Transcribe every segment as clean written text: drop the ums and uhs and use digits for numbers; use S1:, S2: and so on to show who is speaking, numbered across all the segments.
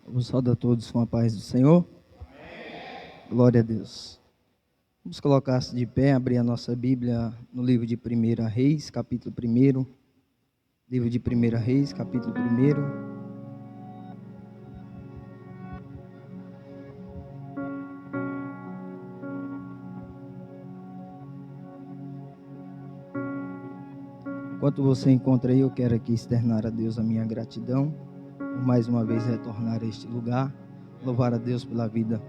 S1: Vamos saudar todos com a paz do Senhor. Amém. Glória a Deus. Vamos colocar-se de pé, abrir a nossa Bíblia no livro de 1 Reis, capítulo 1. Livro de 1 Reis, capítulo 1. Enquanto você encontra aí, eu quero aqui externar a Deus a minha gratidão por mais uma vez retornar a este lugar, louvar a Deus pela vida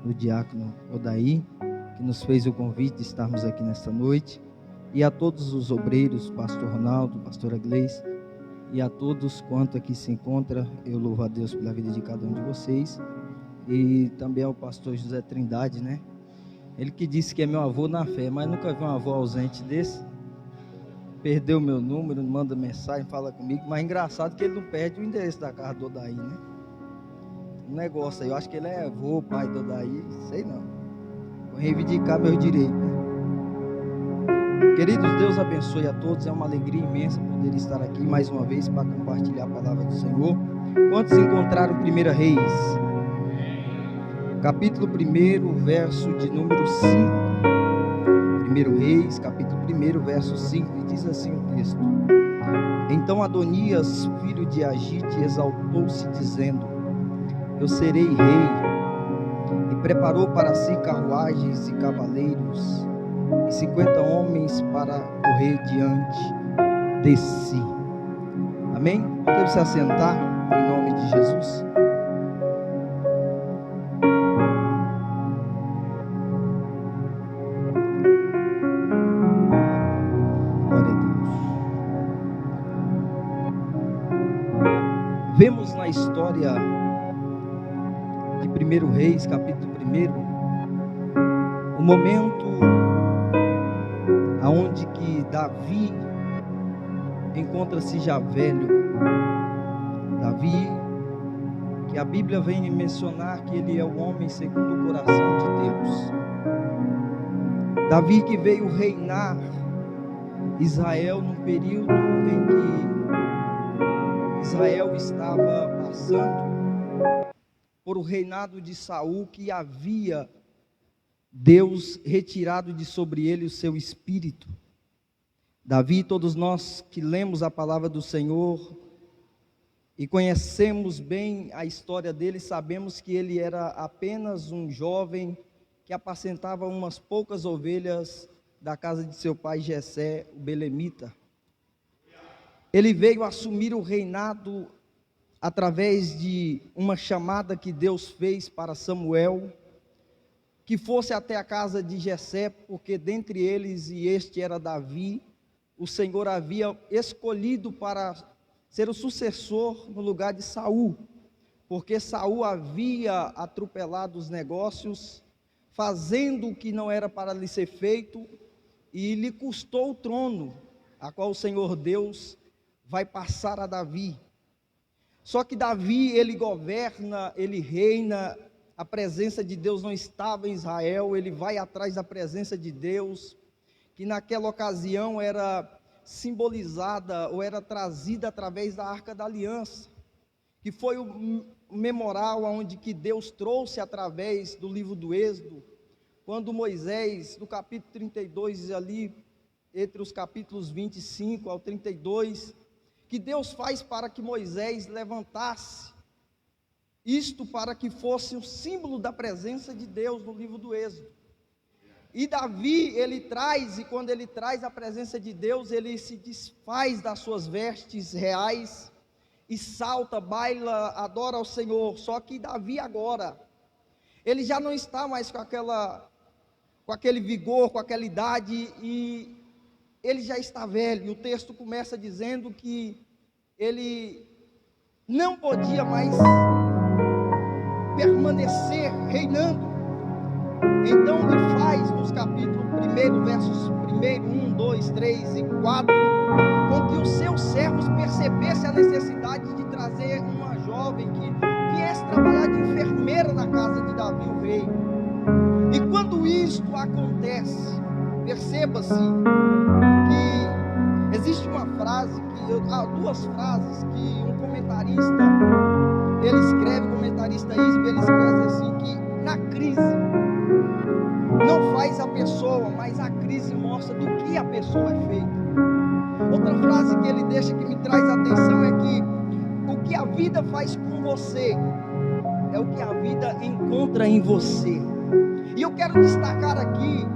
S1: do diácono Odaí, que nos fez o convite de estarmos aqui nesta noite, e a todos os obreiros, pastor Ronaldo, pastora Gleice, e a todos quanto aqui se encontra. Eu louvo a Deus pela vida de cada um de vocês, e também ao pastor José Trindade, né? Ele que disse que é meu avô na fé, mas nunca vi um avô ausente desse. Perdeu meu número, manda mensagem, fala comigo, mas é engraçado que ele não perde o endereço da casa do Odaí, né? Um negócio aí, eu acho que ele é avô, pai do Odaí, sei não. Vou reivindicar meus direitos, né? Queridos, Deus abençoe a todos, é uma alegria imensa poder estar aqui mais uma vez para compartilhar a palavra do Senhor. Quantos encontraram 1 Reis? Capítulo 1, verso de número 5. 1 Reis, capítulo 1, verso 5, e diz assim o texto: Então Adonias, filho de Agite, exaltou-se, dizendo: Eu serei rei, e preparou para si carruagens e cavaleiros, e 50 homens para correr diante de si. Amém? Podemos se assentar em nome de Jesus. Vemos na história de 1 Reis, capítulo 1, o momento aonde que Davi encontra-se já velho. Davi, que a Bíblia vem mencionar que ele é o homem segundo o coração de Deus. Davi que veio reinar Israel num período em que Israel estava passando por o reinado de Saul, que havia Deus retirado de sobre ele o seu espírito. Davi, todos nós que lemos a palavra do Senhor e conhecemos bem a história dele, sabemos que ele era apenas um jovem que apacentava umas poucas ovelhas da casa de seu pai Jessé, o belemita. Ele veio assumir o reinado através de uma chamada que Deus fez para Samuel, que fosse até a casa de Jessé, porque dentre eles, e este era Davi, o Senhor havia escolhido para ser o sucessor no lugar de Saul, porque Saul havia atropelado os negócios, fazendo o que não era para lhe ser feito, e lhe custou o trono, a qual o Senhor Deus vai passar a Davi. Só que Davi, ele governa, ele reina, a presença de Deus não estava em Israel, ele vai atrás da presença de Deus, que naquela ocasião era simbolizada, ou era trazida através da Arca da Aliança, que foi o memorial onde que Deus trouxe através do livro do Êxodo, quando Moisés, no capítulo 32, ali, entre os capítulos 25 ao 32, que Deus faz para que Moisés levantasse isto para que fosse o símbolo da presença de Deus no livro do Êxodo. E Davi, ele traz, e quando ele traz a presença de Deus, ele se desfaz das suas vestes reais, e salta, baila, adora ao Senhor. Só que Davi agora, ele já não está mais com aquele vigor, com aquela idade, e ele já está velho, e o texto começa dizendo que ele não podia mais permanecer reinando. Então ele faz nos capítulos 1, versos 1, 2, 3 e 4, com que os seus servos percebessem a necessidade de trazer uma jovem que viesse trabalhar de enfermeira na casa de Davi o rei. E quando isto acontece, perceba-se que existe uma frase, há duas frases que um comentarista, ele escreve como vida faz com você é o que a vida encontra em você. E eu quero destacar aqui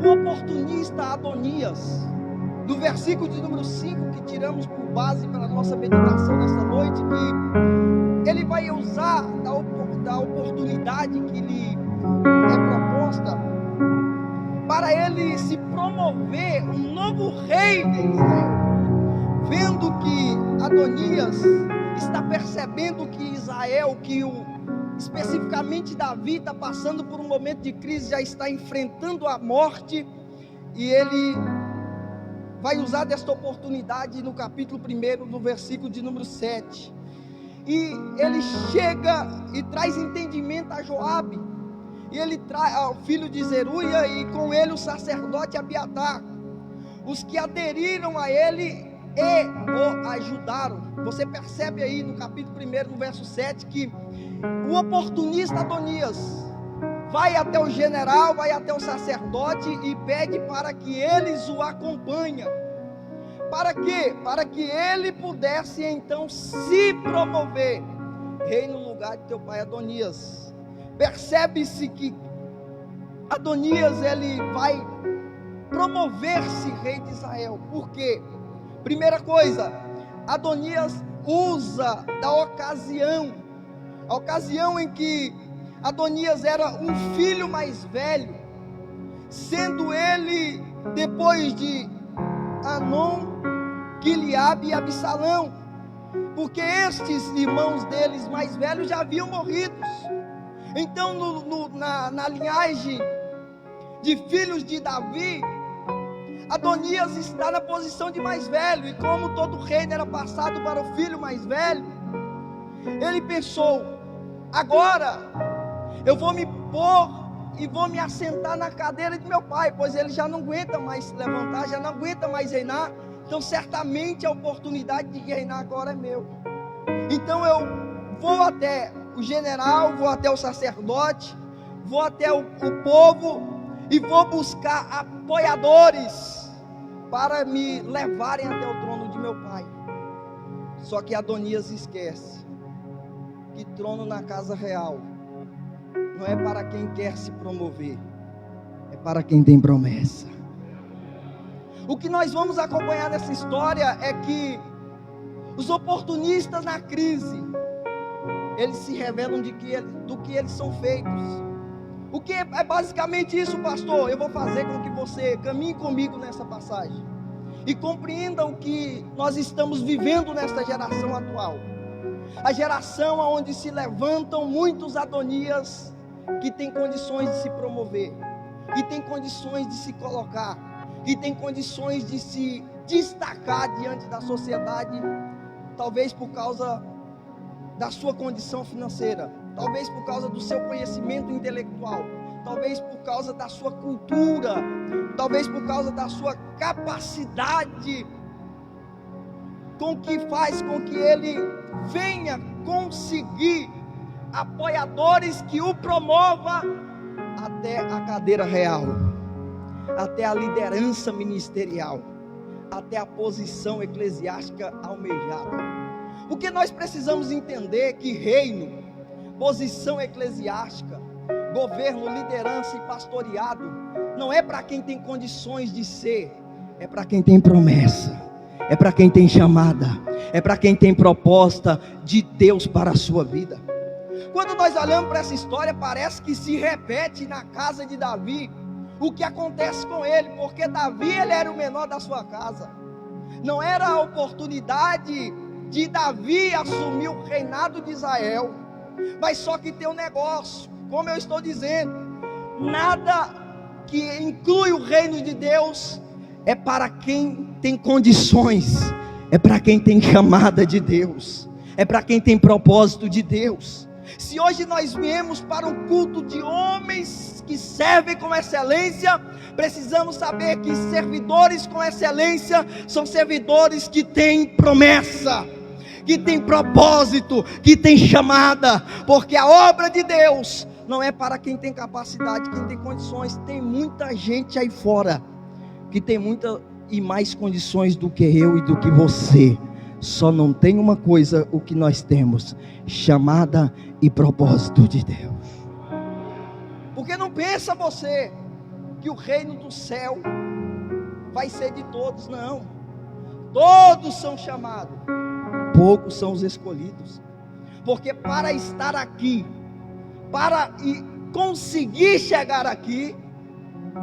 S1: o oportunista Adonias, do versículo de número 5, que tiramos por base para a nossa meditação nessa noite, que ele vai usar da oportunidade que lhe é proposta para ele se promover um novo rei de Israel. Vendo que Adonias está percebendo que Israel, especificamente Davi, está passando por um momento de crise, já está enfrentando a morte, e ele vai usar desta oportunidade no capítulo 1, no versículo de número 7. E ele chega e traz entendimento a Joabe, e ele traz ao filho de Zeruia, e com ele o sacerdote Abiatar, os que aderiram a ele e o ajudaram. Você percebe aí no capítulo 1, no verso 7, que o oportunista Adonias vai até o general, vai até o sacerdote e pede para que eles o acompanhem. Para quê? Para que ele pudesse então se promover rei no lugar de teu pai Adonias. Percebe-se que Adonias, ele vai promover-se rei de Israel. Por quê? Primeira coisa, Adonias usa da ocasião, a ocasião em que Adonias era um filho mais velho, sendo ele depois de Anom, Quileabe e Absalão, porque estes irmãos deles mais velhos já haviam morrido. Então na linhagem de filhos de Davi, Adonias está na posição de mais velho, e como todo reino era passado para o filho mais velho, ele pensou: agora eu vou me pôr e vou me assentar na cadeira de meu pai, pois ele já não aguenta mais se levantar, já não aguenta mais reinar, então certamente a oportunidade de reinar agora é meu. Então eu vou até o general, vou até o sacerdote, vou até o povo, e vou buscar apoiadores para me levarem até o trono de meu pai. Só que Adonias esquece que trono na casa real não é para quem quer se promover, é para quem tem promessa. O que nós vamos acompanhar nessa história é que os oportunistas na crise, eles se revelam do que eles são feitos. O que é basicamente isso, pastor? Eu vou fazer com que você caminhe comigo nessa passagem e compreenda o que nós estamos vivendo nesta geração atual. A geração onde se levantam muitos Adonias que têm condições de se promover, que têm condições de se colocar, que têm condições de se destacar diante da sociedade, talvez por causa da sua condição financeira, talvez por causa do seu conhecimento intelectual, talvez por causa da sua cultura, talvez por causa da sua capacidade, com que faz com que ele venha conseguir apoiadores que o promova até a cadeira real, até a liderança ministerial, até a posição eclesiástica almejada. O que nós precisamos entender é que reino, posição eclesiástica, governo, liderança e pastoreado não é para quem tem condições de ser, é para quem tem promessa, é para quem tem chamada, é para quem tem proposta de Deus para a sua vida. Quando nós olhamos para essa história, parece que se repete na casa de Davi o que acontece com ele, porque Davi, ele era o menor da sua casa, não era a oportunidade de Davi assumir o reinado de Israel, mas só que tem um negócio, como eu estou dizendo, nada que inclui o reino de Deus é para quem tem condições, é para quem tem chamada de Deus, é para quem tem propósito de Deus. Se hoje nós viemos para um culto de homens que servem com excelência, precisamos saber que servidores com excelência são servidores que têm promessa, que têm propósito, que têm chamada, porque a obra de Deus não é para quem tem capacidade, quem tem condições. Tem muita gente aí fora que tem muita e mais condições do que eu e do que você, Só não tem uma coisa o que nós temos: chamada e propósito de Deus. Porque não pensa você que o reino do céu vai ser de todos, não. Todos são chamados, poucos são os escolhidos. Porque para estar aqui, para conseguir chegar aqui,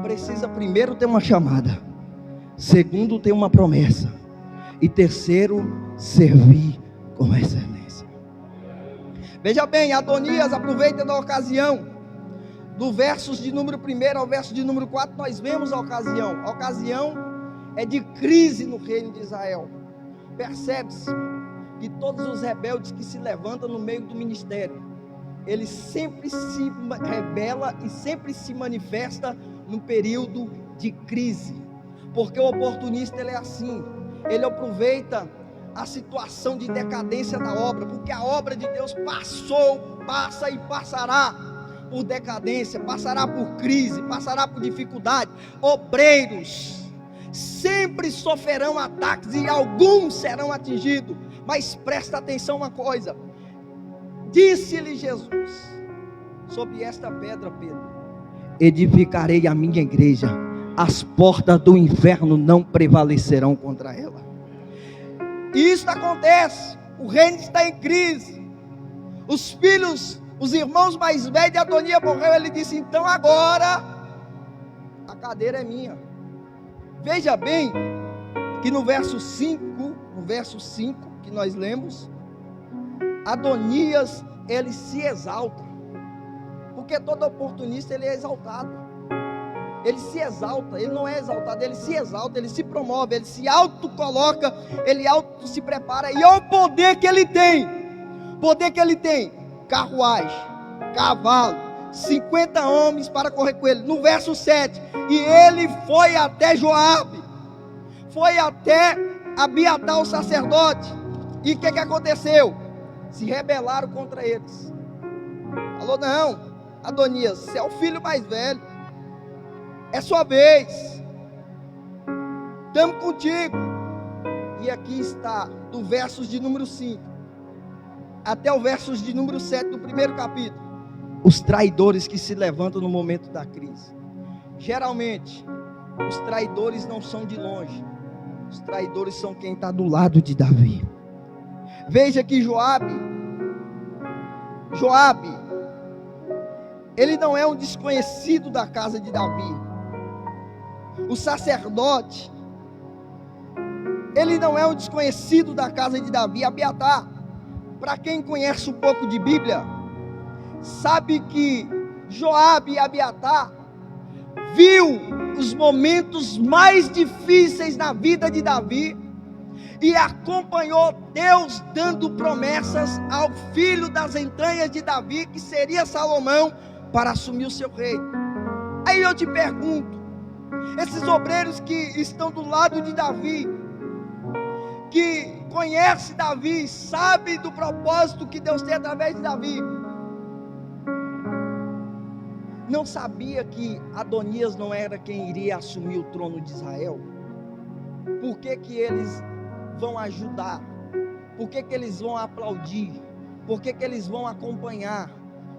S1: precisa primeiro ter uma chamada, segundo ter uma promessa, e terceiro, servir com excelência. Veja bem, Adonias aproveita da ocasião. Do versos de número 1 ao verso de número 4, nós vemos a ocasião. A ocasião é de crise no reino de Israel. Percebe-se que todos os rebeldes que se levantam no meio do ministério, ele sempre se rebela e sempre se manifesta no período de crise. Porque o oportunista, ele é assim, ele aproveita a situação de decadência da obra, porque a obra de Deus passou, passa e passará por decadência, passará por crise, passará por dificuldade. Obreiros sempre sofrerão ataques e alguns serão atingidos. Mas presta atenção uma coisa: disse-lhe Jesus: sobre esta pedra, Pedro, edificarei a minha igreja, as portas do inferno não prevalecerão contra ela. E isso acontece, o reino está em crise. Os filhos, os irmãos mais velhos de Adonias morreu. Ele disse: então agora a cadeira é minha. Veja bem que no verso 5 que nós lemos, Adonias, ele se exalta, porque todo oportunista ele é exaltado. Ele se exalta, ele não é exaltado, ele se exalta, ele se promove, ele se autocoloca, ele auto se prepara. E é o poder que ele tem. Carruagem, cavalo, 50 homens para correr com ele. No verso 7, e ele foi até Joabe, foi até Abiatar o sacerdote. E o que aconteceu? Se rebelaram contra eles. Falou: não, Adonias, você é o filho mais velho, é sua vez, estamos contigo. E aqui está, do versos de número 5 até o versos de número 7 do primeiro capítulo, os traidores que se levantam no momento da crise. Geralmente, os traidores não são de longe, os traidores são quem está do lado de Davi. Veja que Joabe, ele não é um desconhecido da casa de Davi. O sacerdote, ele não é um desconhecido da casa de Davi. Abiatar, para quem conhece um pouco de Bíblia, sabe que Joabe e Abiatar viu os momentos mais difíceis na vida de Davi e acompanhou Deus dando promessas ao filho das entranhas de Davi, que seria Salomão, para assumir o seu reino. Aí eu te pergunto, esses obreiros que estão do lado de Davi, que conhece Davi, sabe do propósito que Deus tem através de Davi, não sabia que Adonias não era quem iria assumir o trono de Israel? Por que que eles vão ajudar? Por que que eles vão aplaudir? Por que que eles vão acompanhar?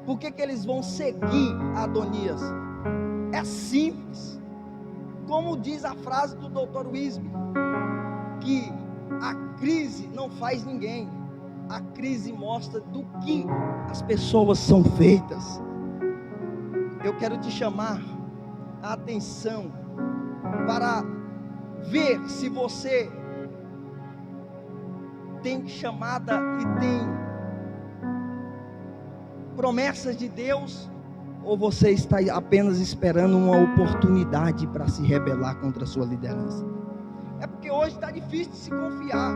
S1: Por que que eles vão seguir Adonias? É simples. Como diz a frase do Dr. Wisby, que a crise não faz ninguém, a crise mostra do que as pessoas são feitas. Eu quero te chamar a atenção para ver se você tem chamada e tem promessas de Deus, ou você está apenas esperando uma oportunidade para se rebelar contra a sua liderança. É porque hoje está difícil de se confiar,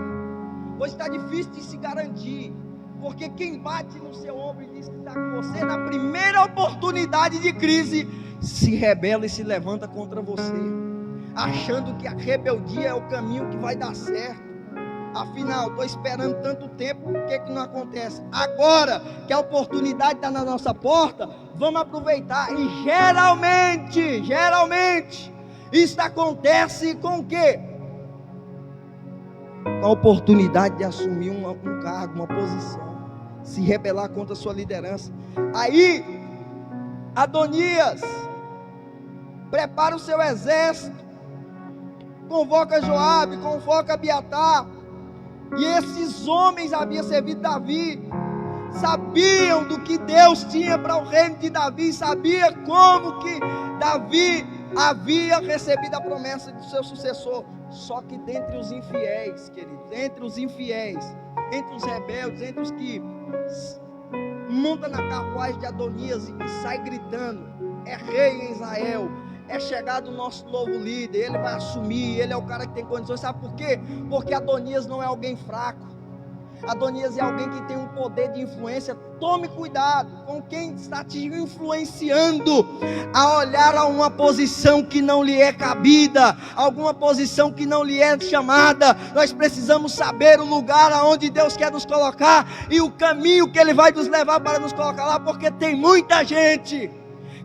S1: hoje está difícil de se garantir, porque quem bate no seu ombro e diz que está com você, na primeira oportunidade de crise, se rebela e se levanta contra você, achando que a rebeldia é o caminho que vai dar certo. Afinal, estou esperando tanto tempo, por que não acontece? Agora que a oportunidade está na nossa porta, vamos aproveitar. E geralmente, isso acontece com o quê? com a oportunidade de assumir um cargo, uma posição, se rebelar contra a sua liderança. Aí Adonias prepara o seu exército, convoca Joabe, convoca Abiatar, e esses homens haviam servido Davi, sabiam do que Deus tinha para o reino de Davi, sabia como que Davi havia recebido a promessa do seu sucessor. Só que dentre os infiéis, queridos, entre os infiéis, entre os rebeldes, entre os que montam na carruagem de Adonias e sai gritando: é rei em Israel, é chegado o nosso novo líder, ele vai assumir, ele é o cara que tem condições. Sabe por quê? Porque Adonias não é alguém fraco, Adonias é alguém que tem um poder de influência. Tome cuidado com quem está te influenciando a olhar a uma posição que não lhe é cabida, alguma posição que não lhe é chamada. Nós precisamos saber o lugar aonde Deus quer nos colocar e o caminho que Ele vai nos levar para nos colocar lá, porque tem muita gente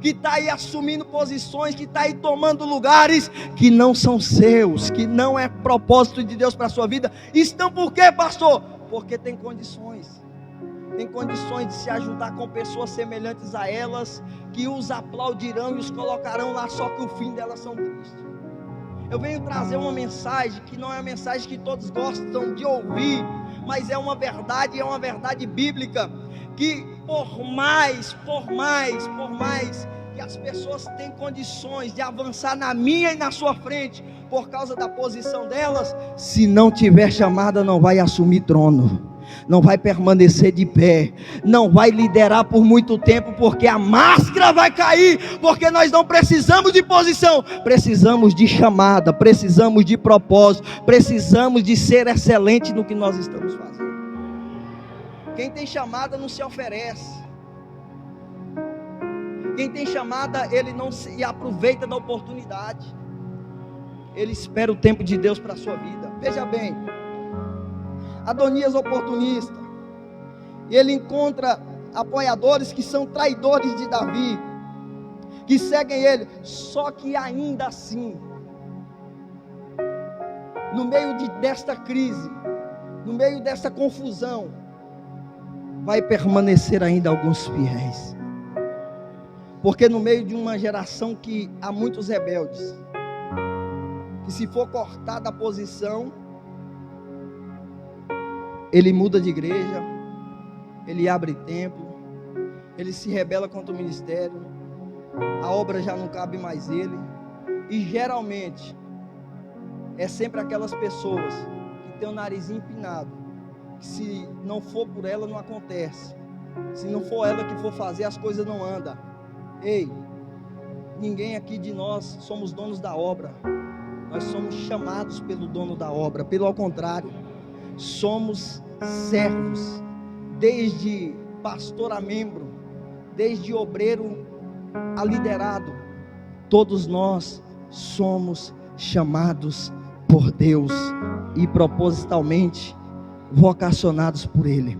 S1: que está aí assumindo posições, que está aí tomando lugares que não são seus, que não é propósito de Deus para a sua vida. Estão por quê, pastor? Porque tem condições de se ajudar com pessoas semelhantes a elas, que os aplaudirão e os colocarão lá, só que o fim delas são tristes. Eu venho trazer uma mensagem que não é a mensagem que todos gostam de ouvir, mas é uma verdade bíblica, que por mais que as pessoas tenham condições de avançar na minha e na sua frente, por causa da posição delas, se não tiver chamada, não vai assumir trono, não vai permanecer de pé, não vai liderar por muito tempo, porque a máscara vai cair, porque nós não precisamos de posição, precisamos de chamada, precisamos de propósito, precisamos de ser excelente no que nós estamos fazendo. Quem tem chamada não se oferece, quem tem chamada, ele não se aproveita da oportunidade, ele espera o tempo de Deus para a sua vida. Veja bem, Adonias oportunista, e ele encontra apoiadores que são traidores de Davi, que seguem ele, só que ainda assim, no meio desta crise, no meio dessa confusão, vai permanecer ainda alguns fiéis, porque no meio de uma geração que há muitos rebeldes, que se for cortada a posição, ele muda de igreja, ele abre templo, ele se rebela contra o ministério, a obra já não cabe mais ele, e geralmente é sempre aquelas pessoas que têm o nariz empinado, que se não for por ela não acontece, se não for ela que for fazer, as coisas não andam. Ei, ninguém aqui de nós somos donos da obra, nós somos chamados pelo dono da obra, pelo contrário, somos servos, desde pastor a membro, desde obreiro a liderado, todos nós somos chamados por Deus e propositalmente vocacionados por Ele.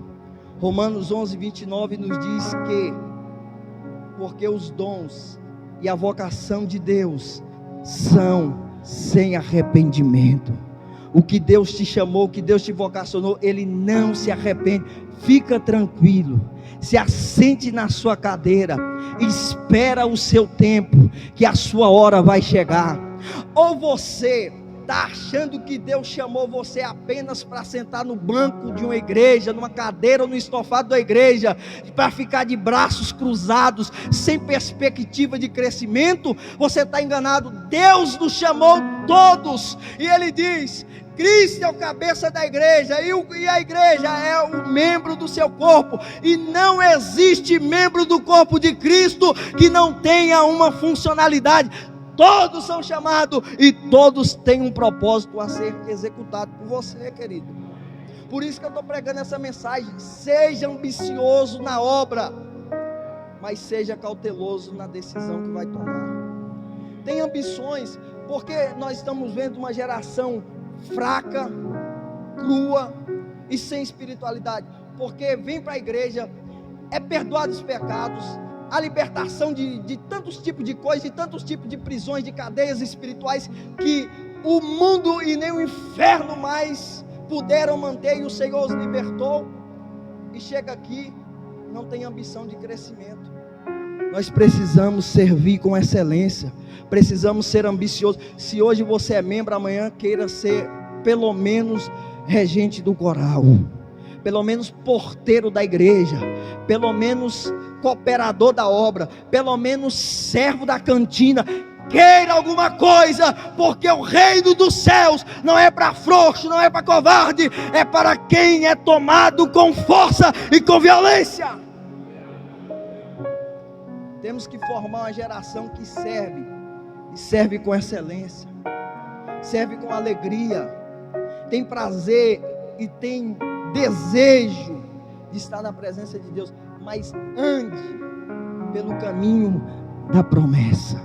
S1: Romanos 11:29 nos diz que, porque os dons e a vocação de Deus são sem arrependimento. O que Deus te chamou, o que Deus te vocacionou, Ele não se arrepende. Fica tranquilo, se assente na sua cadeira, espera o seu tempo, que a sua hora vai chegar. Ou você está achando que Deus chamou você apenas para sentar no banco de uma igreja, numa cadeira ou no estofado da igreja, para ficar de braços cruzados, sem perspectiva de crescimento? Você está enganado. Deus nos chamou todos, e Ele diz: Cristo é o cabeça da igreja, e a igreja é o membro do seu corpo, e não existe membro do corpo de Cristo que não tenha uma funcionalidade. Todos são chamados e todos têm um propósito a ser executado por você, querido. Por isso que eu estou pregando essa mensagem. Seja ambicioso na obra, mas seja cauteloso na decisão que vai tomar. Tem ambições, porque nós estamos vendo uma geração fraca, crua e sem espiritualidade, porque vem para a igreja, é perdoado os pecados, a libertação de tantos tipos de coisas, de tantos tipos de prisões, de cadeias espirituais, que o mundo e nem o inferno mais puderam manter e o Senhor os libertou, e chega aqui, não tem ambição de crescimento. Nós precisamos servir com excelência, precisamos ser ambiciosos. Se hoje você é membro, amanhã queira ser pelo menos regente do coral, pelo menos porteiro da igreja, pelo menos cooperador da obra, pelo menos servo da cantina. Queira alguma coisa, porque o reino dos céus não é para frouxo, não é para covarde, é para quem é tomado com força e com violência. Temos que formar uma geração que serve, e serve com excelência, serve com alegria, tem prazer e tem desejo de estar na presença de Deus, mas ande pelo caminho da promessa,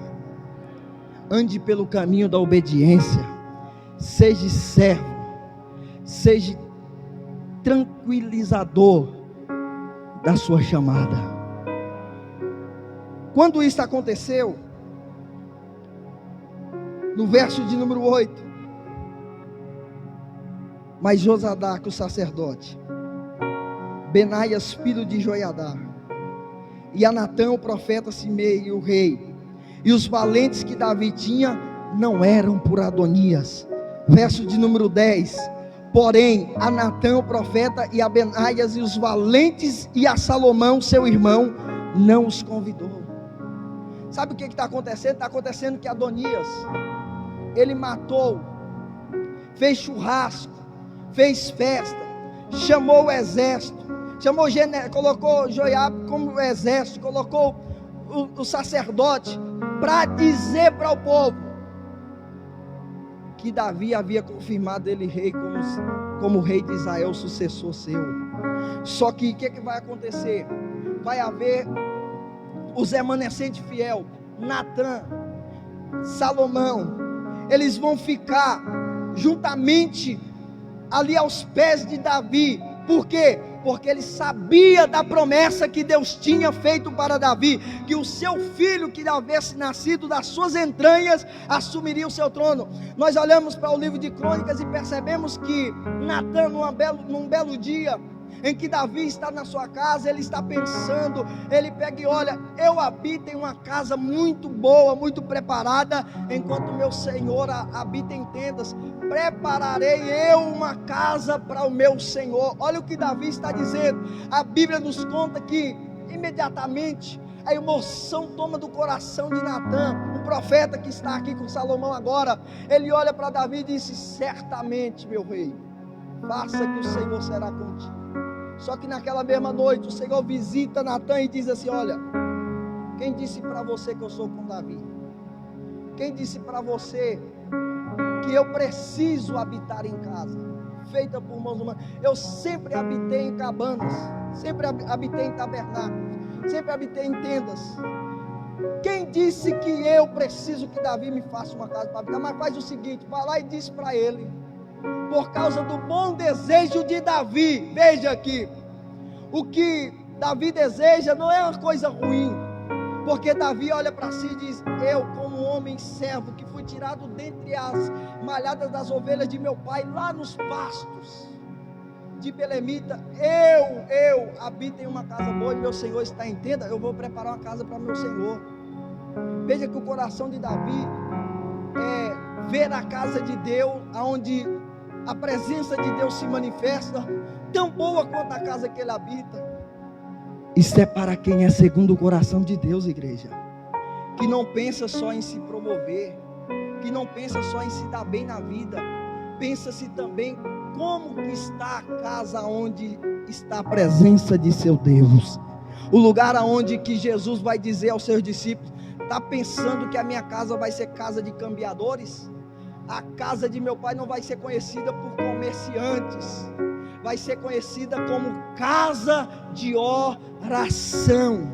S1: ande pelo caminho da obediência, seja servo, seja tranquilizador da sua chamada. Quando isso aconteceu, no verso de número 8, mas Josadaque, o sacerdote, Benaias, filho de Joiadá, e Anatã, o profeta, Simei, o rei, e os valentes que Davi tinha, não eram por Adonias. Verso de número 10, porém, Anatã, o profeta, e a Benaias, e os valentes, e a Salomão, seu irmão, não os convidou. Sabe o que está acontecendo? Está acontecendo que Adonias, ele matou, fez churrasco, fez festa, chamou o exército, colocou Joiabe como exército, colocou o sacerdote, para dizer para o povo, que Davi havia confirmado ele rei, como rei de Israel, sucessor seu. Só que o que vai acontecer? Vai haver os remanescentes fiel, Natã, Salomão, eles vão ficar juntamente ali aos pés de Davi. Por quê? Porque ele sabia da promessa que Deus tinha feito para Davi, que o seu filho que houvesse nascido das suas entranhas assumiria o seu trono. Nós olhamos para o livro de Crônicas e percebemos que Natã, num belo dia em que Davi está na sua casa, ele está pensando, ele pega e olha, eu habito em uma casa muito boa, muito preparada, enquanto meu Senhor habita em tendas. Prepararei eu uma casa para o meu Senhor. Olha o que Davi está dizendo. A Bíblia nos conta que imediatamente a emoção toma do coração de Natã, o profeta que está aqui com Salomão agora. Ele olha para Davi e disse: certamente, meu rei, faça que o Senhor será contigo. Só que naquela mesma noite o Senhor visita Natã e diz assim: olha, quem disse para você que eu sou com Davi? Quem disse para você que eu preciso habitar em casa feita por mãos humanas? Eu sempre habitei em cabanas, sempre habitei em tabernáculos, sempre habitei em tendas. Quem disse que eu preciso que Davi me faça uma casa para habitar? Mas faz o seguinte, vai lá e diz para ele, por causa do bom desejo de Davi. Veja aqui, o que Davi deseja não é uma coisa ruim, porque Davi olha para si e diz: eu, como homem servo, que fui tirado dentre as malhadas das ovelhas de meu pai, lá nos pastos de Belemita, eu habito em uma casa boa e meu Senhor está em tenda. Eu vou preparar uma casa para meu Senhor. Veja que o coração de Davi é ver a casa de Deus, onde a presença de Deus se manifesta, tão boa quanto a casa que ele habita. Isso é para quem é segundo o coração de Deus, igreja, que não pensa só em se promover, que não pensa só em se dar bem na vida, pensa-se também como que está a casa onde está a presença de seu Deus, o lugar aonde que Jesus vai dizer aos seus discípulos: está pensando que a minha casa vai ser casa de cambiadores? A casa de meu pai não vai ser conhecida por comerciantes, vai ser conhecida como casa de oração,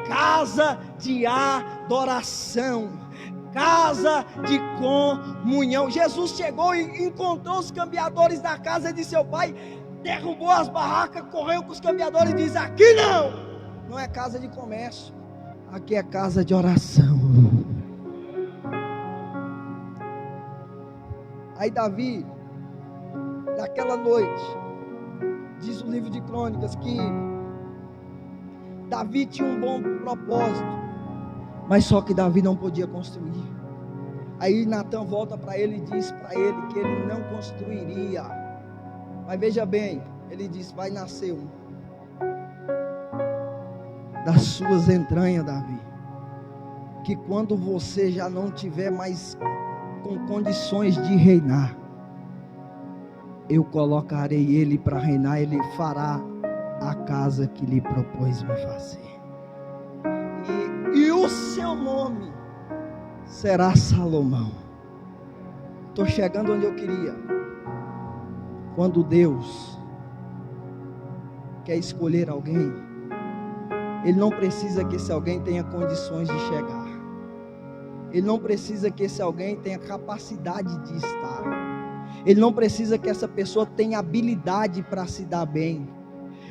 S1: casa de adoração, casa de comunhão. Jesus chegou e encontrou os cambiadores da casa de seu pai, derrubou as barracas, correu com os cambiadores e diz: aqui não é casa de comércio, aqui é casa de oração. Aí Davi, naquela noite, diz o livro de Crônicas, que Davi tinha um bom propósito, mas só que Davi não podia construir. Aí Natan volta para ele e diz para ele que ele não construiria. Mas veja bem, ele diz: vai nascer um das suas entranhas, Davi, que quando você já não tiver mais com condições de reinar, eu colocarei ele para reinar. Ele fará a casa que lhe propôs me fazer, e o seu nome será Salomão. Estou chegando onde eu queria. Quando Deus quer escolher alguém, Ele não precisa que esse alguém tenha condições de chegar, Ele não precisa que esse alguém tenha capacidade de estar, Ele não precisa que essa pessoa tenha habilidade para se dar bem,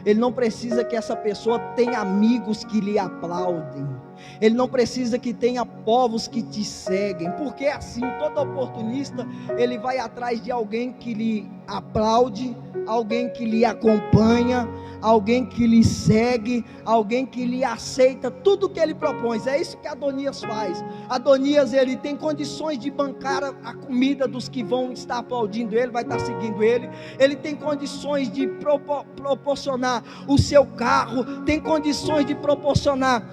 S1: Ele não precisa que essa pessoa tenha amigos que lhe aplaudem, Ele não precisa que tenha povos que te seguem, porque assim, todo oportunista, ele vai atrás de alguém que lhe aplaude, alguém que lhe acompanha, alguém que lhe segue, alguém que lhe aceita tudo que ele propõe. É isso que Adonias faz. Adonias, ele tem condições de bancar a comida dos que vão estar aplaudindo ele, vai estar seguindo ele. Ele tem condições de proporcionar o seu carro, tem condições de proporcionar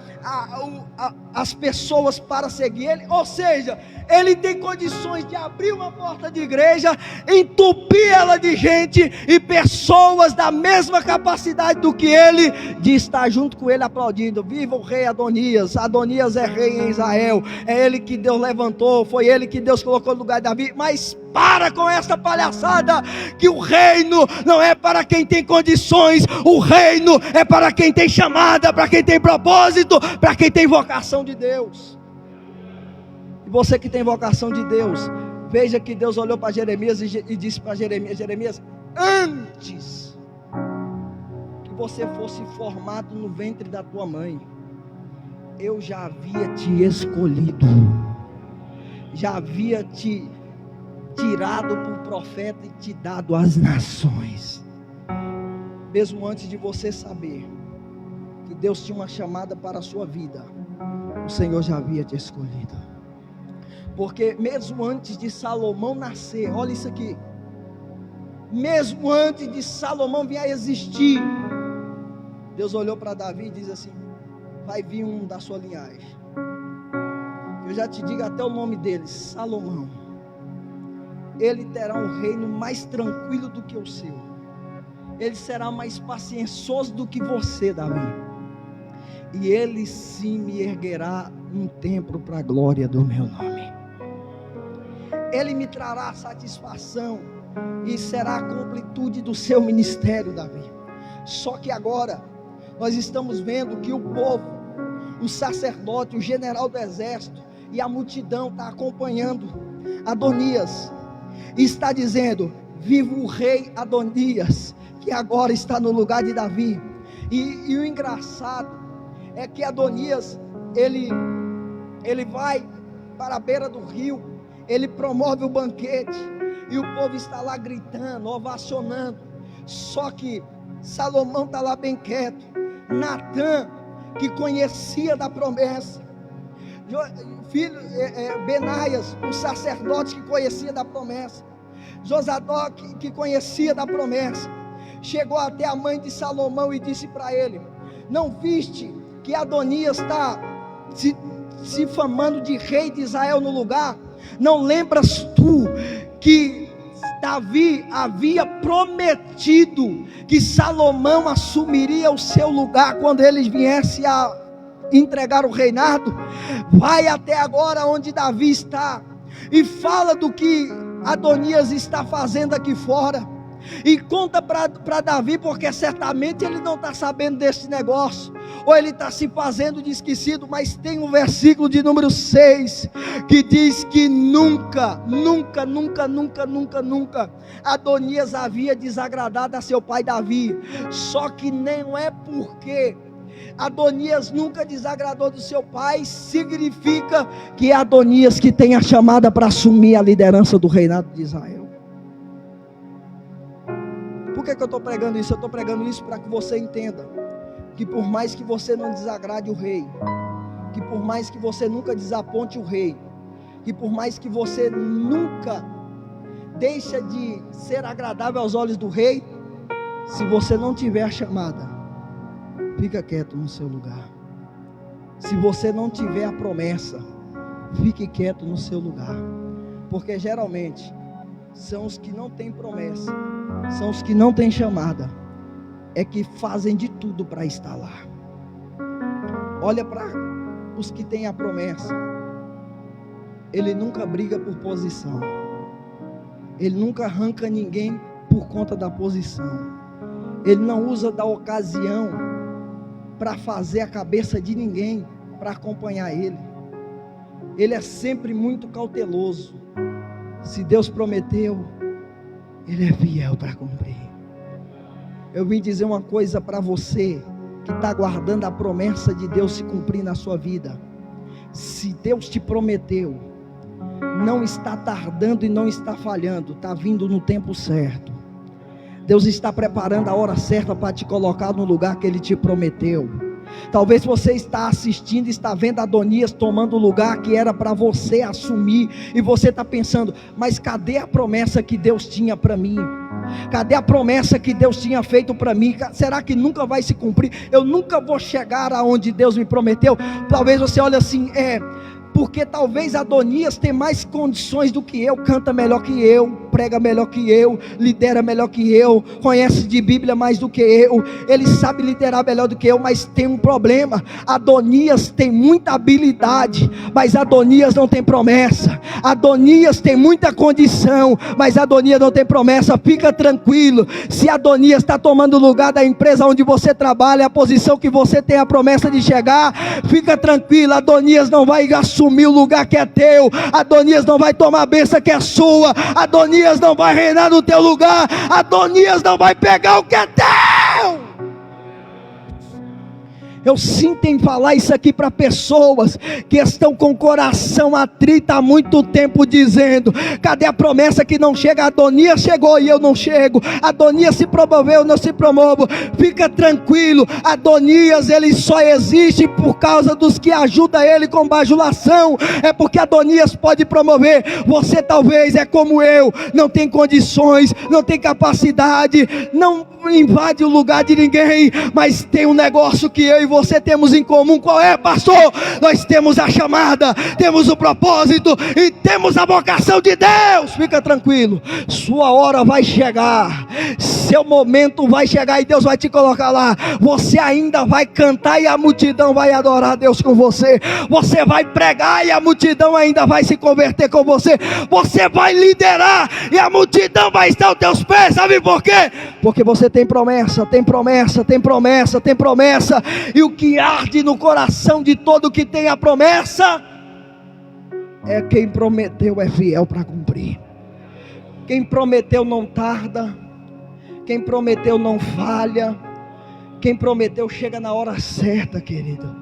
S1: as pessoas para seguir ele. Ou seja, ele tem condições de abrir uma porta de igreja, entupir ela de gente e pessoas da mesma capacidade do que ele, de estar junto com ele aplaudindo. Viva o rei Adonias! Adonias é rei em Israel, é ele que Deus levantou, foi ele que Deus colocou no lugar de Davi. Mas para com essa palhaçada, que o reino não é para quem tem condições, o reino é para quem tem chamada, para quem tem propósito, para quem tem vocação de Deus. E você que tem vocação de Deus, veja que Deus olhou para Jeremias e disse para Jeremias: Jeremias, antes que você fosse formado no ventre da tua mãe, eu já havia te escolhido, já havia te tirado por profeta e te dado às nações. Mesmo antes de você saber que Deus tinha uma chamada para a sua vida, o Senhor já havia te escolhido. Porque mesmo antes de Salomão nascer, olha isso aqui, mesmo antes de Salomão vir a existir, Deus olhou para Davi e diz assim: vai vir um da sua linhagem, eu já te digo até o nome dele, Salomão. Ele terá um reino mais tranquilo do que o seu, ele será mais paciencioso do que você, Davi, e ele sim me erguerá um templo para a glória do meu nome. Ele me trará satisfação e será a completude do seu ministério, Davi. Só que agora nós estamos vendo que o povo, o sacerdote, o general do exército e a multidão está acompanhando Adonias e está dizendo: viva o rei Adonias, que agora está no lugar de Davi. E o engraçado é que Adonias, ele vai para a beira do rio, ele promove o banquete, e o povo está lá gritando, ovacionando. Só que Salomão está lá bem quieto. Natan, que conhecia da promessa, filho Benaias, um sacerdote que conhecia da promessa, Josadoc, que conhecia da promessa, chegou até a mãe de Salomão e disse para ele: não viste que Adonias está se famando de rei de Israel no lugar? Não lembras tu que Davi havia prometido que Salomão assumiria o seu lugar quando ele viesse a entregar o reinado? Vai até agora onde Davi está e fala do que Adonias está fazendo aqui fora, e conta para Davi, porque certamente ele não está sabendo desse negócio, ou ele está se fazendo de esquecido. Mas tem um versículo de número 6 que diz que nunca Adonias havia desagradado a seu pai Davi. Só que não é porque Adonias nunca desagradou do seu pai, significa que é Adonias que tem a chamada para assumir a liderança do reinado de Israel. que eu estou pregando isso? Eu estou pregando isso para que você entenda que por mais que você não desagrade o rei, que por mais que você nunca desaponte o rei, que por mais que você nunca deixe de ser agradável aos olhos do rei, se você não tiver a chamada, fica quieto no seu lugar. Se você não tiver a promessa, fique quieto no seu lugar, porque geralmente são os que não têm promessa, são os que não têm chamada, é que fazem de tudo para estar lá. Olha para os que têm a promessa, ele nunca briga por posição, ele nunca arranca ninguém por conta da posição, ele não usa da ocasião para fazer a cabeça de ninguém para acompanhar ele. Ele é sempre muito cauteloso. Se Deus prometeu, ele é fiel para cumprir. Eu vim dizer uma coisa para você que está aguardando a promessa de Deus se cumprir na sua vida. Se Deus te prometeu, não está tardando e não está falhando, está vindo no tempo certo. Deus está preparando a hora certa para te colocar no lugar que Ele te prometeu. Talvez você está assistindo, está vendo Adonias tomando o lugar que era para você assumir, e você está pensando, mas cadê a promessa que Deus tinha para mim? Cadê a promessa que Deus tinha feito para mim? Será que nunca vai se cumprir? Eu nunca vou chegar aonde Deus me prometeu? Talvez você olhe assim, porque talvez Adonias tem mais condições do que eu, canta melhor que eu, prega melhor que eu, lidera melhor que eu, conhece de Bíblia mais do que eu, ele sabe liderar melhor do que eu, mas tem um problema. Adonias tem muita habilidade, mas Adonias não tem promessa. Adonias tem muita condição, mas Adonias não tem promessa. Fica tranquilo, se Adonias está tomando o lugar da empresa onde você trabalha, a posição que você tem a promessa de chegar, fica tranquilo, Adonias não vai assumir o lugar que é teu, Adonias não vai tomar a bênção que é sua, Adonias não vai reinar no teu lugar, Adonias não vai pegar o que é teu. Eu sinto em falar isso aqui para pessoas que estão com o coração atrito há muito tempo, dizendo, cadê a promessa que não chega? Adonias chegou e eu não chego, Adonias se promoveu, eu não se promovo. Fica tranquilo, Adonias ele só existe por causa dos que ajudam ele com bajulação, é porque Adonias pode promover. Você talvez é como eu, não tem condições, não tem capacidade, não invade o lugar de ninguém, mas tem um negócio que eu e você temos em comum. Qual é, pastor? Nós temos a chamada, temos o propósito e temos a vocação de Deus. Fica tranquilo, sua hora vai chegar, seu momento vai chegar e Deus vai te colocar lá. Você ainda vai cantar e a multidão vai adorar a Deus com você, você vai pregar e a multidão ainda vai se converter com você, você vai liderar e a multidão vai estar aos teus pés. Sabe por quê? Porque você tem promessa, tem promessa, tem promessa, tem promessa. E o que arde no coração de todo que tem a promessa é quem prometeu é fiel para cumprir. Quem prometeu não tarda, quem prometeu não falha, quem prometeu chega na hora certa, querido.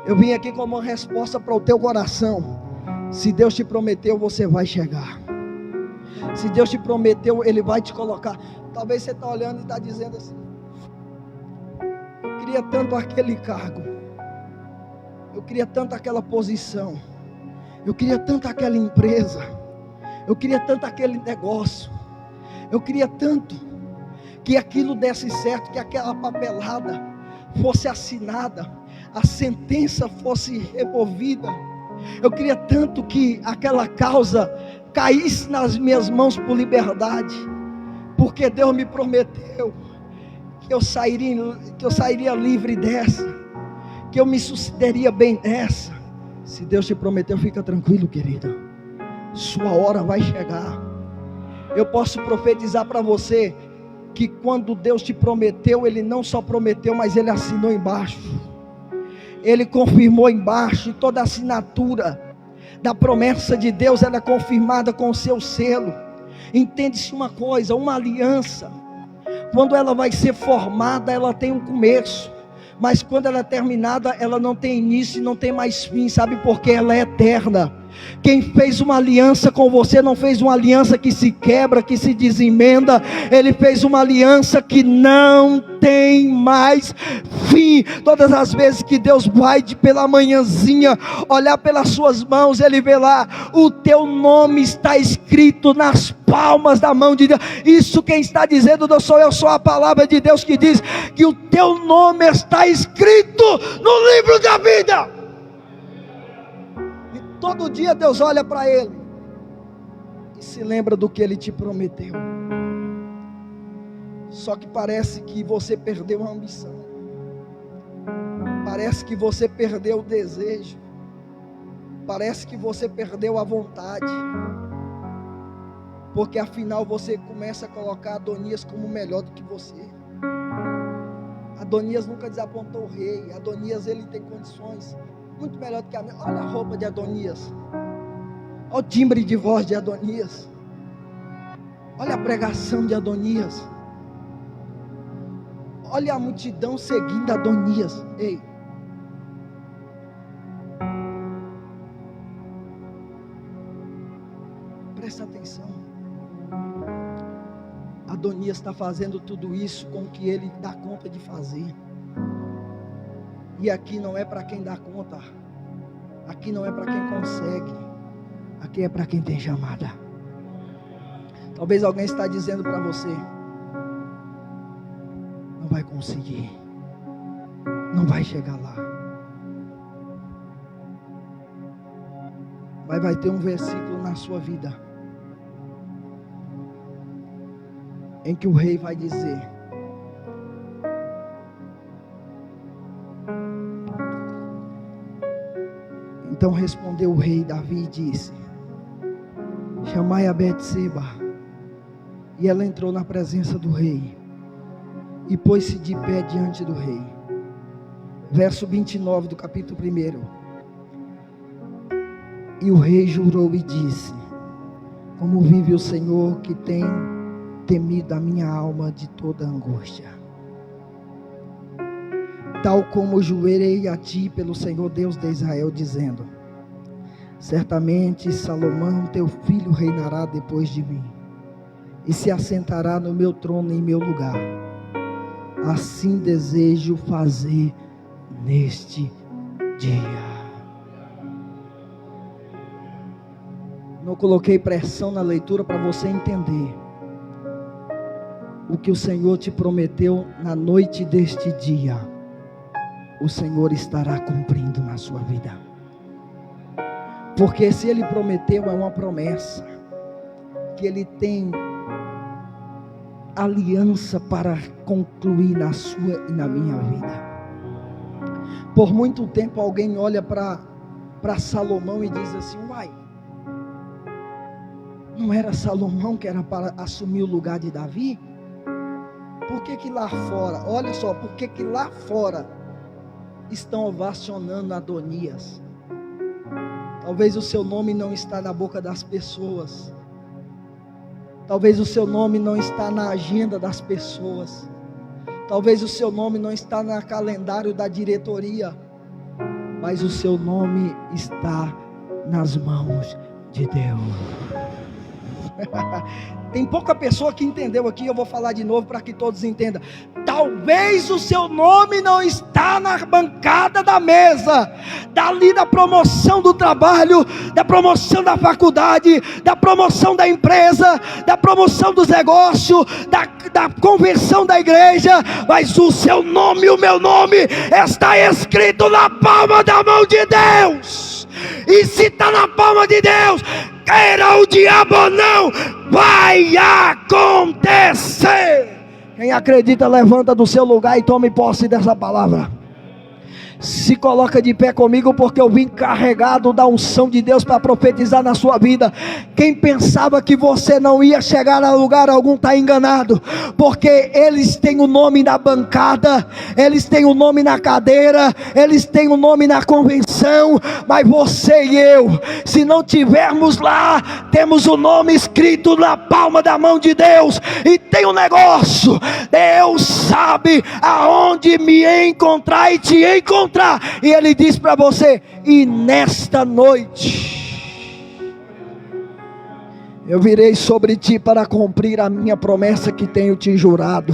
S1: Eu vim aqui como uma resposta para o teu coração. Se Deus te prometeu, você vai chegar. Se Deus te prometeu, Ele vai te colocar. Talvez você está olhando e está dizendo assim, eu queria tanto aquele cargo, eu queria tanto aquela posição, eu queria tanto aquela empresa, eu queria tanto aquele negócio, eu queria tanto que aquilo desse certo, que aquela papelada fosse assinada, a sentença fosse removida. Eu queria tanto que aquela causa caísse nas minhas mãos por liberdade, porque Deus me prometeu que eu sairia livre dessa, que eu me sucederia bem dessa. Se Deus te prometeu, fica tranquilo, querido, sua hora vai chegar. Eu posso profetizar para você que quando Deus te prometeu, Ele não só prometeu, mas Ele assinou embaixo, Ele confirmou embaixo. E toda assinatura da promessa de Deus, ela é confirmada com o seu selo. Entende-se uma coisa, uma aliança, quando ela vai ser formada, ela tem um começo, mas quando ela é terminada, ela não tem início e não tem mais fim. Sabe por quê? Ela é eterna. Quem fez uma aliança com você não fez uma aliança que se quebra, que se desemenda. Ele fez uma aliança que não tem mais fim. Todas as vezes que Deus vai pela manhãzinha olhar pelas suas mãos, Ele vê lá: o teu nome está escrito nas palmas da mão de Deus. Isso quem está dizendo não sou eu, sou a palavra de Deus que diz que o teu nome está escrito no livro da vida. Todo dia Deus olha para ele e se lembra do que Ele te prometeu. Só que parece que você perdeu a ambição, parece que você perdeu o desejo, parece que você perdeu a vontade, porque afinal você começa a colocar Adonias como melhor do que você. Adonias nunca desapontou o rei. Adonias, ele tem condições muito melhor do que a minha. Olha a roupa de Adonias, olha o timbre de voz de Adonias, olha a pregação de Adonias, olha a multidão seguindo Adonias. Ei, presta atenção. Adonias está fazendo tudo isso com o que ele dá conta de fazer. E aqui não é para quem dá conta, aqui não é para quem consegue, aqui é para quem tem chamada. Talvez alguém está dizendo para você: não vai conseguir, não vai chegar lá. Mas vai ter um versículo na sua vida em que o rei vai dizer: então respondeu o rei Davi e disse: chamai a Betseba. E ela entrou na presença do rei e pôs-se de pé diante do rei. Verso 29 do capítulo 1. E o rei jurou e disse: como vive o Senhor, que tem temido a minha alma de toda angústia, tal como jurei a ti pelo Senhor Deus de Israel, dizendo: certamente Salomão teu filho reinará depois de mim, e se assentará no meu trono em meu lugar. Assim desejo fazer neste dia. Não coloquei pressão na leitura para você entender o que o Senhor te prometeu na noite deste dia. O Senhor estará cumprindo na sua vida, porque se Ele prometeu, é uma promessa que Ele tem aliança para concluir na sua e na minha vida. Por muito tempo alguém olha para Salomão e diz assim: uai, não era Salomão que era para assumir o lugar de Davi? Por que lá fora, olha só, por que lá fora estão ovacionando Adonias? Talvez o seu nome não está na boca das pessoas, talvez o seu nome não está na agenda das pessoas, talvez o seu nome não está no calendário da diretoria, mas o seu nome está nas mãos de Deus. Tem pouca pessoa que entendeu aqui, eu vou falar de novo para que todos entendam. Talvez o seu nome não está na bancada da mesa, dali da promoção do trabalho, da promoção da faculdade, da promoção da empresa, da promoção dos negócios, da conversão da igreja, mas o seu nome e o meu nome está escrito na palma da mão de Deus. E se está na palma de Deus, queira o diabo ou não, vai acontecer. Quem acredita, levanta do seu lugar e tome posse dessa palavra. Se coloca de pé comigo, porque eu vim carregado da unção de Deus para profetizar na sua vida. Quem pensava que você não ia chegar a lugar algum está enganado, porque eles têm o nome na bancada, eles têm o nome na cadeira, eles têm o nome na convenção, mas você e eu, se não tivermos lá, temos o nome escrito na palma da mão de Deus. E tem um negócio: Deus sabe aonde me encontrar e te encontrar. E Ele diz para você: e nesta noite
S2: Eu virei sobre ti para cumprir a minha promessa que tenho te jurado.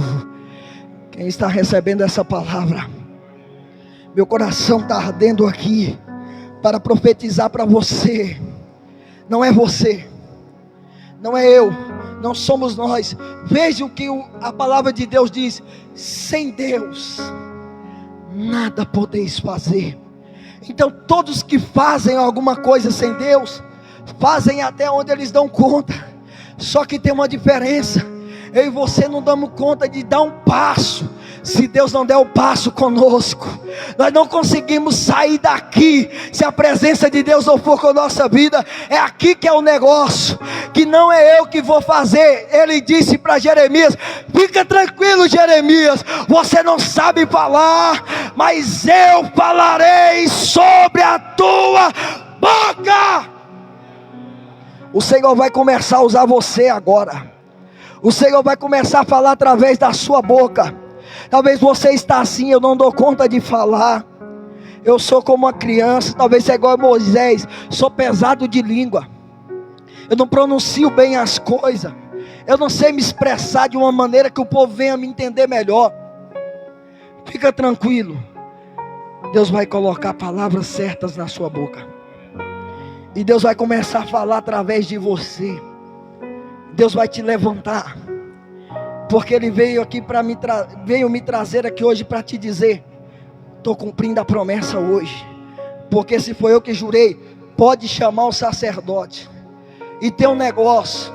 S2: Quem está recebendo essa palavra, meu coração está ardendo aqui para profetizar para você. Não é você, não é eu, não somos nós. Veja o que a palavra de Deus diz: sem Deus nada podeis fazer. Então todos que fazem alguma coisa sem Deus, fazem até onde eles dão conta. Só que tem uma diferença: eu e você não damos conta de dar um passo, se Deus não der o passo conosco. Nós não conseguimos sair daqui, se a presença de Deus não for com a nossa vida. É aqui que é o negócio, que não é eu que vou fazer. Ele disse para Jeremias: fica tranquilo, Jeremias, você não sabe falar, mas eu falarei sobre a tua boca. O Senhor vai começar a usar você agora. O Senhor vai começar a falar através da sua boca. Talvez você está assim: eu não dou conta de falar, eu sou como uma criança. Talvez você é igual a Moisés: sou pesado de língua, eu não pronuncio bem as coisas, eu não sei me expressar de uma maneira que o povo venha me entender melhor. Fica tranquilo, Deus vai colocar palavras certas na sua boca, e Deus vai começar a falar através de você. Deus vai te levantar, porque Ele veio aqui para veio me trazer aqui hoje para te dizer: estou cumprindo a promessa hoje. Porque se foi eu que jurei, pode chamar o sacerdote. E tem um negócio,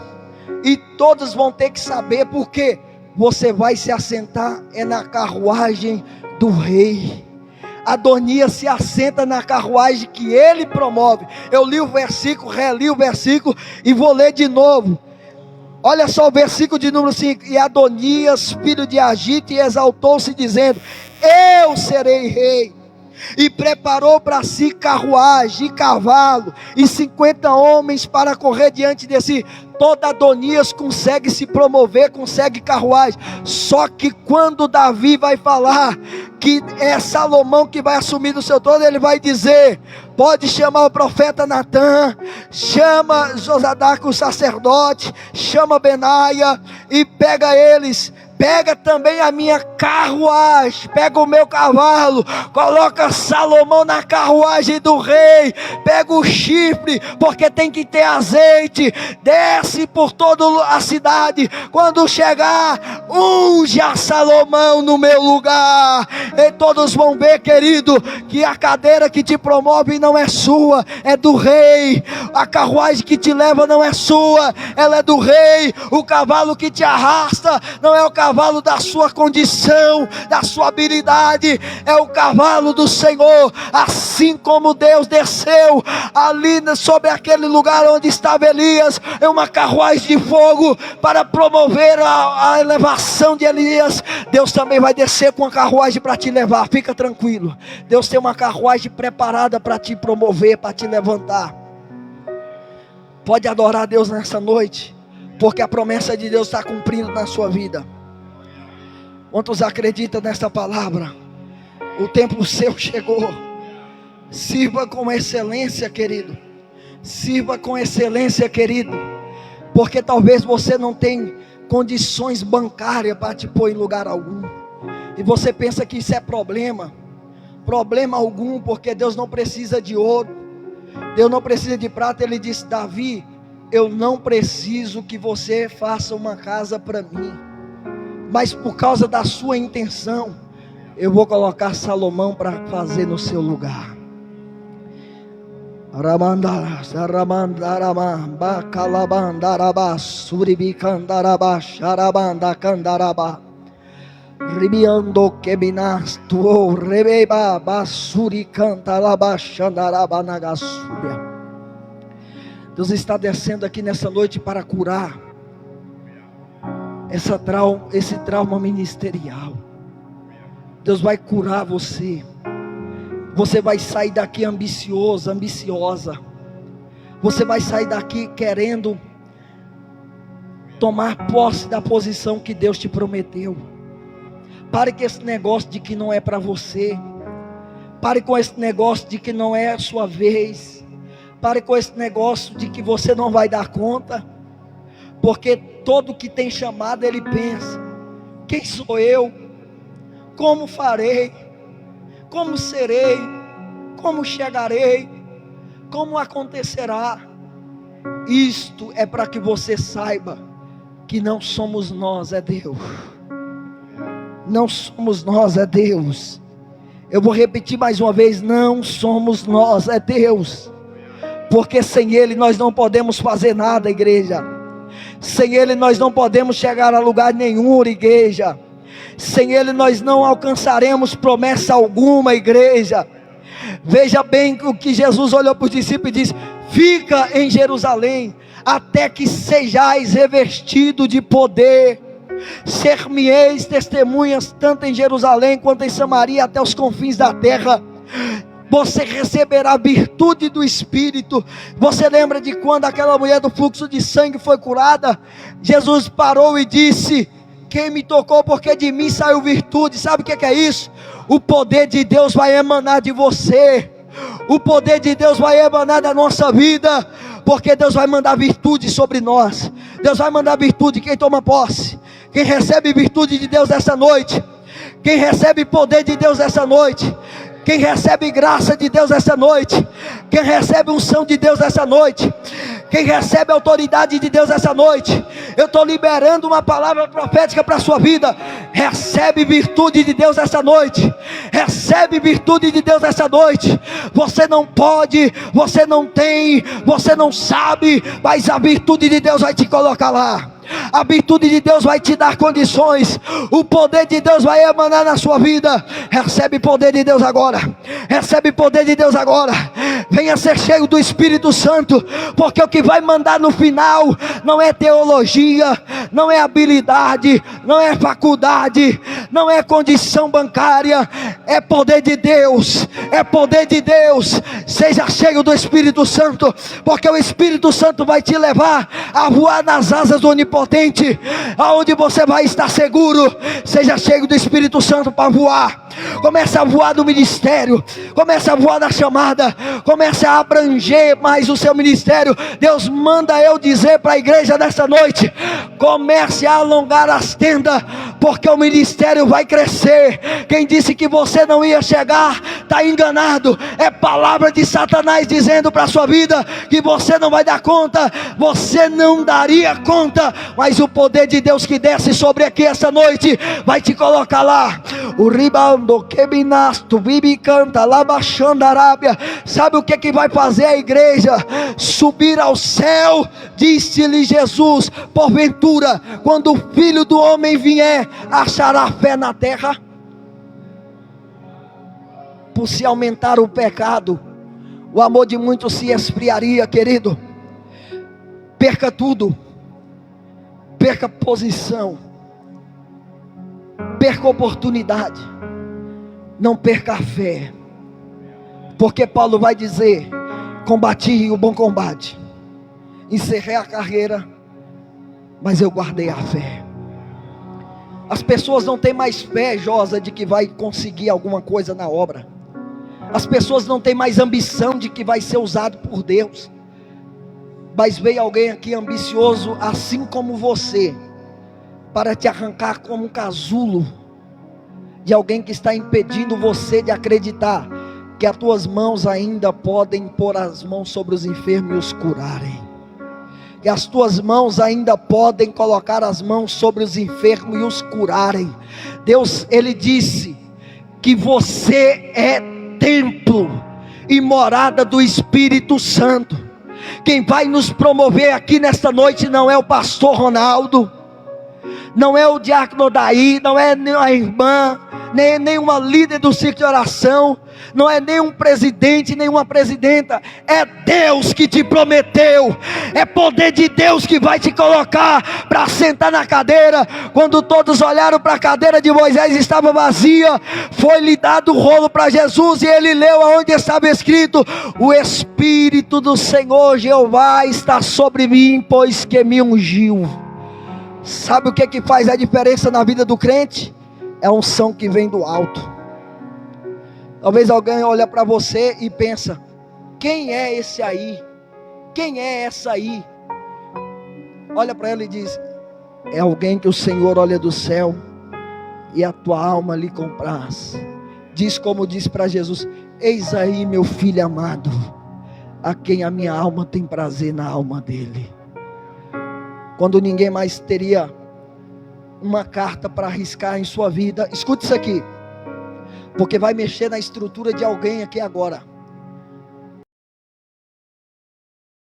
S2: e todos vão ter que saber, porque você vai se assentar na carruagem do rei. Adonias se assenta na carruagem que ele promove. Eu li o versículo, reli o versículo e vou ler de novo. Olha só o versículo de número 5. E Adonias, filho de Agite, exaltou-se dizendo: eu serei rei. E preparou para si carruagem e cavalo, e 50 homens para correr diante de si. Todo Adonias consegue se promover, consegue carruagem. Só que quando Davi vai falar que é Salomão que vai assumir o seu trono, ele vai dizer: pode chamar o profeta Natã, chama Josadaque o sacerdote, chama Benaia e pega eles. Pega também a minha carruagem, pega o meu cavalo, coloca Salomão na carruagem do rei, pega o chifre, porque tem que ter azeite, desce por toda a cidade. Quando chegar, unge a Salomão no meu lugar. E todos vão ver, querido, que a cadeira que te promove não é sua, é do rei. A carruagem que te leva não é sua, ela é do rei. O cavalo que te arrasta não é o cavalo da sua condição, da sua habilidade, é o cavalo do Senhor. Assim como Deus desceu ali sobre aquele lugar onde estava Elias, é uma carruagem de fogo para promover a elevação de Elias. Deus também vai descer com a carruagem para te levar. Fica tranquilo, Deus tem uma carruagem preparada para te promover, para te levantar. Pode adorar a Deus nessa noite, porque a promessa de Deus está cumprindo na sua vida. Quantos acreditam nesta palavra? O tempo seu chegou. Sirva com excelência, querido. Sirva com excelência, querido. Porque talvez você não tenha condições bancárias para te pôr em lugar algum. E você pensa que isso é problema. Problema algum, porque Deus não precisa de ouro. Deus não precisa de prata. Ele disse: Davi, eu não preciso que você faça uma casa para mim, mas por causa da sua intenção, eu vou colocar Salomão para fazer no seu lugar. Deus está descendo aqui nessa noite para curar esse trauma ministerial. Deus vai curar você. Você vai sair daqui ambicioso, ambiciosa. Você vai sair daqui querendo tomar posse da posição que Deus te prometeu. Pare com esse negócio de que não é para você. Pare com esse negócio de que não é a sua vez. Pare com esse negócio de que você não vai dar conta. Porque todo que tem chamado, ele pensa: quem sou eu? Como farei? Como serei? Como chegarei? Como acontecerá? Isto é para que você saiba que não somos nós, é Deus. Não somos nós, é Deus. Eu vou repetir mais uma vez: não somos nós, é Deus. Porque sem Ele nós não podemos fazer nada, igreja. Sem Ele nós não podemos chegar a lugar nenhum, igreja. Sem Ele nós não alcançaremos promessa alguma, igreja. Veja bem o que Jesus olhou para os discípulos e disse: fica em Jerusalém, até que sejais revestido de poder. Ser-me-eis testemunhas, tanto em Jerusalém quanto em Samaria, até os confins da terra. Você receberá a virtude do Espírito. Você lembra de quando aquela mulher do fluxo de sangue foi curada? Jesus parou e disse: quem me tocou, porque de mim saiu virtude. Sabe o que é isso? O poder de Deus vai emanar de você. O poder de Deus vai emanar da nossa vida. Porque Deus vai mandar virtude sobre nós. Deus vai mandar virtude. Quem toma posse, quem recebe virtude de Deus essa noite, quem recebe poder de Deus essa noite, quem recebe graça de Deus essa noite, quem recebe unção de Deus essa noite, quem recebe autoridade de Deus essa noite, eu estou liberando uma palavra profética para a sua vida. Recebe virtude de Deus essa noite. Recebe virtude de Deus essa noite. Você não pode, você não tem, você não sabe, mas a virtude de Deus vai te colocar lá. A virtude de Deus vai te dar condições. O poder de Deus vai emanar na sua vida. Recebe poder de Deus agora. Recebe poder de Deus agora. Venha ser cheio do Espírito Santo. Porque o que vai mandar no final não é teologia, não é habilidade, não é faculdade, não é condição bancária. É poder de Deus. É poder de Deus. Seja cheio do Espírito Santo, porque o Espírito Santo vai te levar a voar nas asas do Onipotente, aonde você vai estar seguro. Seja cheio do Espírito Santo para voar. Comece a voar do ministério, comece a voar da chamada, comece a abranger mais o seu ministério. Deus manda eu dizer para a igreja nessa noite: comece a alongar as tendas, porque o ministério vai crescer. Quem disse que você não ia chegar, está enganado. É palavra de Satanás dizendo para a sua vida que você não vai dar conta, você não daria conta, mas o poder de Deus que desce sobre aqui essa noite, vai te colocar lá. O ribando que minasto, vive canta, lá baixando a Arábia. Sabe o que vai fazer a igreja? Subir ao céu. Disse-lhe Jesus: porventura, quando o Filho do Homem vier, achará fé na terra? Por se aumentar o pecado, o amor de muitos se esfriaria, querido. Perca tudo. Perca posição. Perca oportunidade. Não perca a fé. Porque Paulo vai dizer: combati o bom combate, encerrei a carreira, mas eu guardei a fé. As pessoas não têm mais fé, Josa, de que vai conseguir alguma coisa na obra. As pessoas não têm mais ambição de que vai ser usado por Deus. Mas veio alguém aqui ambicioso, assim como você, para te arrancar como um casulo de alguém que está impedindo você de acreditar que as tuas mãos ainda podem pôr as mãos sobre os enfermos e os curarem. Que as tuas mãos ainda podem colocar as mãos sobre os enfermos e os curarem. Deus, Ele disse que você é templo e morada do Espírito Santo. Quem vai nos promover aqui nesta noite não é o pastor Ronaldo, não é o diácono Daí, não é nem a irmã, nem uma líder do círculo de oração, não é nem um presidente, nem uma presidenta. É Deus que te prometeu. É poder de Deus que vai te colocar para sentar na cadeira. Quando todos olharam para a cadeira de Moisés, estava vazia, foi-lhe dado o rolo para Jesus, e ele leu aonde estava escrito: o Espírito do Senhor Jeová está sobre mim, pois que me ungiu. Sabe o que faz a diferença na vida do crente? É a unção que vem do alto. Talvez alguém olhe para você e pensa: quem é esse aí? Quem é essa aí? olha para ela e diz: é alguém que o Senhor olha do céu e a tua alma lhe compraz. Diz como diz para Jesus: eis aí meu filho amado, a quem a minha alma tem prazer na alma dele. Quando ninguém mais teria uma carta para arriscar em sua vida, escute isso aqui, porque vai mexer na estrutura de alguém aqui agora.